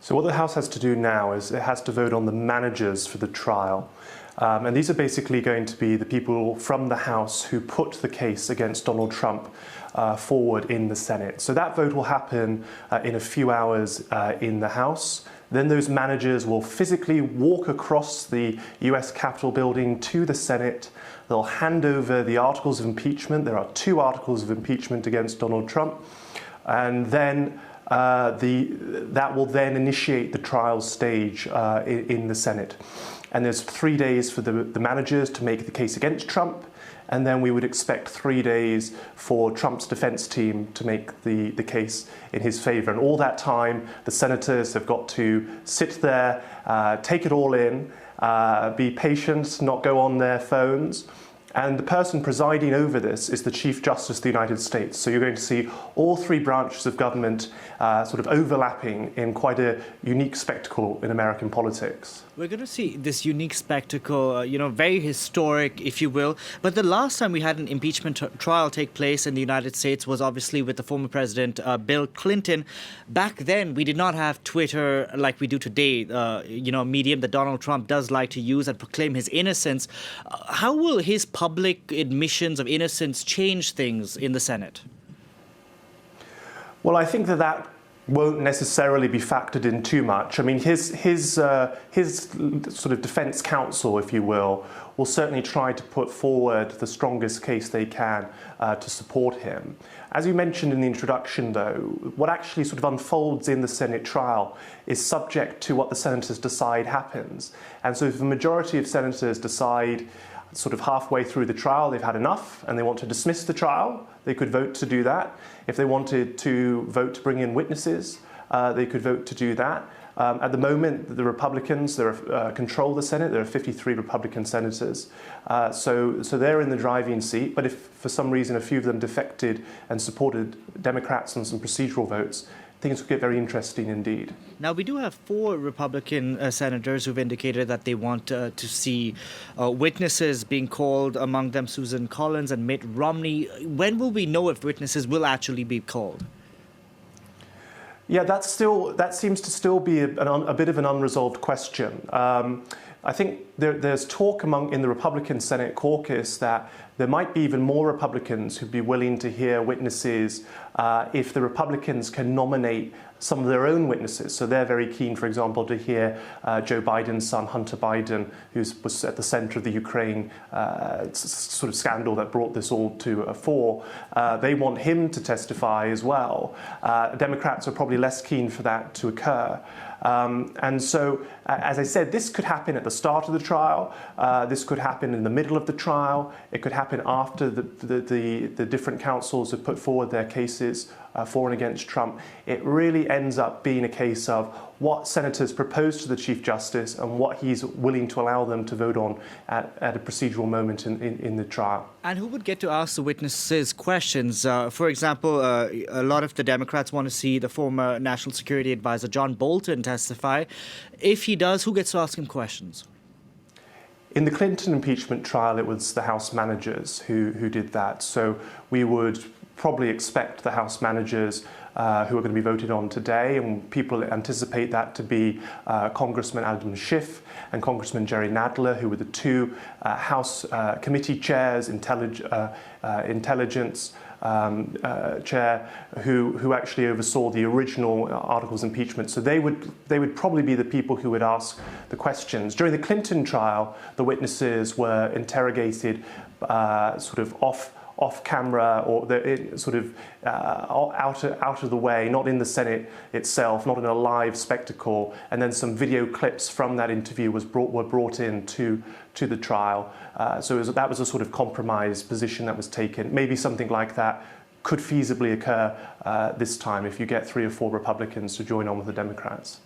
So what the House has to do now is it has to vote on the managers for the trial. And these are basically going to be the people from the House who put the case against Donald Trump forward in the Senate. So that vote will happen in a few hours in the House. Then those managers will physically walk across the US Capitol building to the Senate. They'll hand over the articles of impeachment. There are 2 articles of impeachment against Donald Trump. And then that will then initiate the trial stage in the Senate. And there's 3 days for the managers to make the case against Trump, and then we would expect 3 days for Trump's defense team to make the case in his favor. And all that time, the senators have got to sit there, take it all in, be patient, not go on their phones. And the person presiding over this is the Chief Justice of the United States. So you're going to see all 3 branches of government sort of overlapping in quite a unique spectacle in American politics. We're going to see this unique spectacle, very historic, if you will. But the last time we had an impeachment trial take place in the United States was obviously with the former president, Bill Clinton. Back then, we did not have Twitter like we do today, a medium that Donald Trump does like to use and proclaim his innocence. How will his public admissions of innocence change things in the Senate? Well, I think that won't necessarily be factored in too much. I mean, his sort of defense counsel, if you will certainly try to put forward the strongest case they can to support him. As you mentioned in the introduction, though, what actually sort of unfolds in the Senate trial is subject to what the senators decide happens. And so if the majority of senators decide sort of halfway through the trial they've had enough and they want to dismiss the trial, they could vote to do that. If they wanted to vote to bring in witnesses, they could vote to do that. At the moment, the Republicans control the Senate. There are 53 Republican senators. So they're in the driving seat. But if for some reason a few of them defected and supported Democrats on some procedural votes, things will get very interesting indeed. Now, we do have 4 Republican senators who've indicated that they want to see witnesses being called, among them Susan Collins and Mitt Romney. When will we know if witnesses will actually be called? Yeah, that seems to still be a bit of an unresolved question. I think there's talk in the Republican Senate caucus that there might be even more Republicans who'd be willing to hear witnesses if the Republicans can nominate some of their own witnesses. So they're very keen, for example, to hear Joe Biden's son, Hunter Biden, who was at the center of the Ukraine sort of scandal that brought this all to a fore. They want him to testify as well. Democrats are probably less keen for that to occur. And so, as I said, this could happen at the start of the trial. This could happen in the middle of the trial. It could happen after the different counsels have put forward their cases for and against Trump. It really ends up being a case of what senators propose to the Chief Justice and what he's willing to allow them to vote on at a procedural moment in the trial. And who would get to ask the witnesses questions? For example, a lot of the Democrats want to see the former National Security Advisor John Bolton testify. If he does, who gets to ask him questions? In the Clinton impeachment trial, it was the House managers who did that. So we would probably expect the House managers who are going to be voted on today, and people anticipate that to be Congressman Adam Schiff and Congressman Jerry Nadler, who were the 2 House committee chairs, intelligence chair, who actually oversaw the original articles of impeachment. So they would probably be the people who would ask the questions. During the Clinton trial, the witnesses were interrogated sort of off camera, or out of the way, not in the Senate itself, not in a live spectacle, and then some video clips from that interview were brought in to the trial. So that was a sort of compromise position that was taken. Maybe something like that could feasibly occur this time if you get 3 or 4 Republicans to join on with the Democrats.